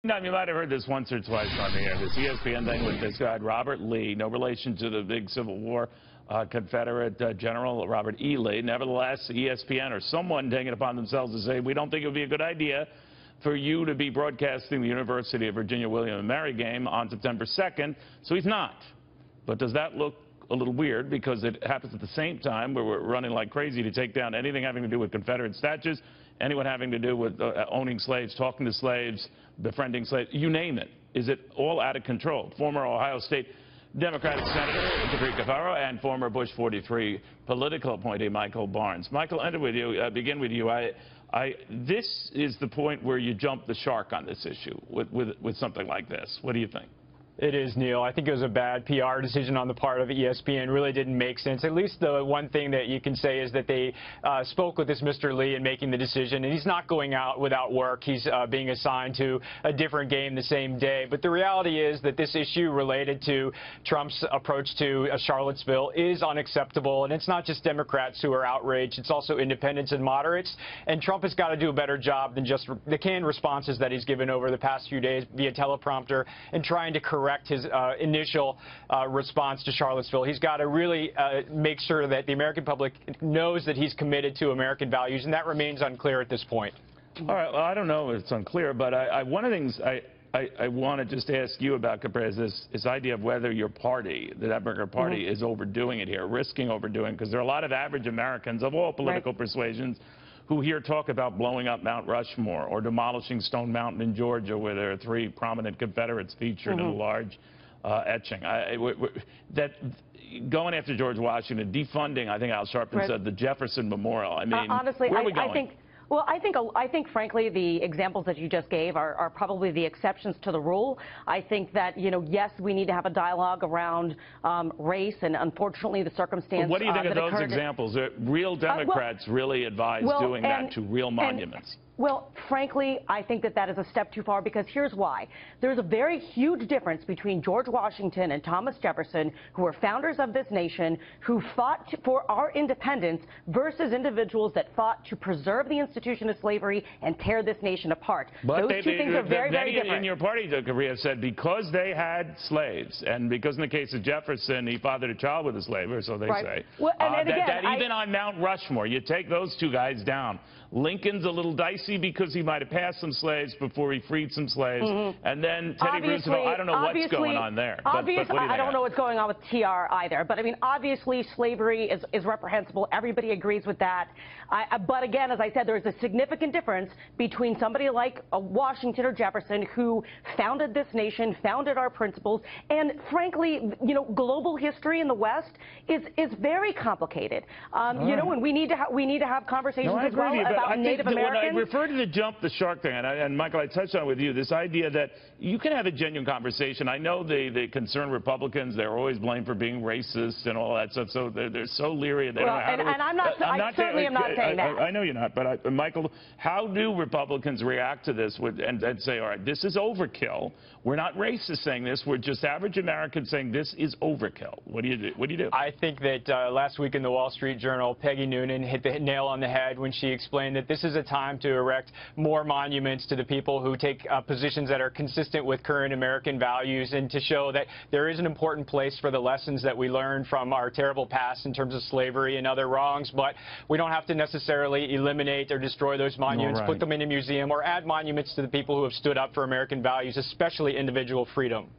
No, you might have heard this once or twice on the air, this ESPN thing with this guy, Robert Lee, no relation to the big Civil War Confederate General Robert E. Lee. Nevertheless, ESPN or someone taking it upon themselves to say, we don't think it would be a good idea for you to be broadcasting the University of Virginia William & Mary game on September 2nd, so he's not. But does that look a little weird because it happens at the same time where we're running like crazy to take down anything having to do with Confederate statues, anyone having to do with owning slaves, talking to slaves, befriending slaves, you name it. Is it all out of control? Former Ohio State Democratic Senator Capri Cafaro and former Bush 43 political appointee Michael Barnes. Michael, begin with you. This is the point where you jump the shark on this issue with something like this. What do you think? It is, Neil. I think it was a bad PR decision on the part of ESPN. Really didn't make sense. At least the one thing that you can say is that they spoke with this Mr. Lee in making the decision, and he's not going out without work. He's being assigned to a different game the same day. But the reality is that this issue related to Trump's approach to Charlottesville is unacceptable, and it's not just Democrats who are outraged. It's also independents and moderates, and Trump has got to do a better job than just the canned responses that he's given over the past few days via teleprompter and trying to correct his initial response to Charlottesville. He's got to really make sure that the American public knows that he's committed to American values, and that remains unclear at this point. All right. Well, I don't know if it's unclear, but one of the things I want to just ask you about, Capri, is this idea of whether your party, the Democratic Party, is overdoing it here, risking overdoing, because there are a lot of average Americans of all political persuasions who here talk about blowing up Mount Rushmore or demolishing Stone Mountain in Georgia, where there are 3 prominent Confederates featured in a large etching. That going after George Washington, defunding, I think Al Sharpton said, the Jefferson Memorial. I mean, honestly, where are we going? I think, frankly, the examples that you just gave are probably the exceptions to the rule. I think that, yes, we need to have a dialogue around race and, unfortunately, the circumstance. But what do you think of those examples? Real Democrats really advise doing that to real monuments. Well, frankly, I think that is a step too far, because here's why. There's a very huge difference between George Washington and Thomas Jefferson, who were founders of this nation, who fought for our independence, versus individuals that fought to preserve the institution of slavery and tear this nation apart. But those two things are very, very different. In your party, Capri, said because they had slaves, and because in the case of Jefferson, he fathered a child with a slave, or so they say, well, that even on Mount Rushmore, you take those 2 guys down. Lincoln's a little dicey because he might have passed some slaves before he freed some slaves. And then Teddy Roosevelt, I don't know what's going on there. Obviously, I don't know what's going on with TR either. But, I mean, obviously, slavery is reprehensible. Everybody agrees with that. But, again, as I said, there's a significant difference between somebody like Washington or Jefferson, who founded this nation, founded our principles. And, frankly, global history in the West is very complicated. And we need to have conversations as well about Native Americans. When I refer to the jump the shark thing, and Michael, I touched on it with you, this idea that you can have a genuine conversation. I know the concerned Republicans, they're always blamed for being racist and all that stuff, so they're so leery. They don't know how to, and I certainly am not saying that. I know you're not, but Michael, how do Republicans react to this and say, all right, this is overkill. We're not racist saying this. We're just average Americans saying this is overkill. What do you do? I think that last week in the Wall Street Journal, Peggy Noonan hit the nail on the head when she explained that this is a time to erect more monuments to the people who take positions that are consistent with current American values, and to show that there is an important place for the lessons that we learned from our terrible past in terms of slavery and other wrongs, but we don't have to necessarily eliminate or destroy those monuments, put them in a museum, or add monuments to the people who have stood up for American values, especially individual freedom.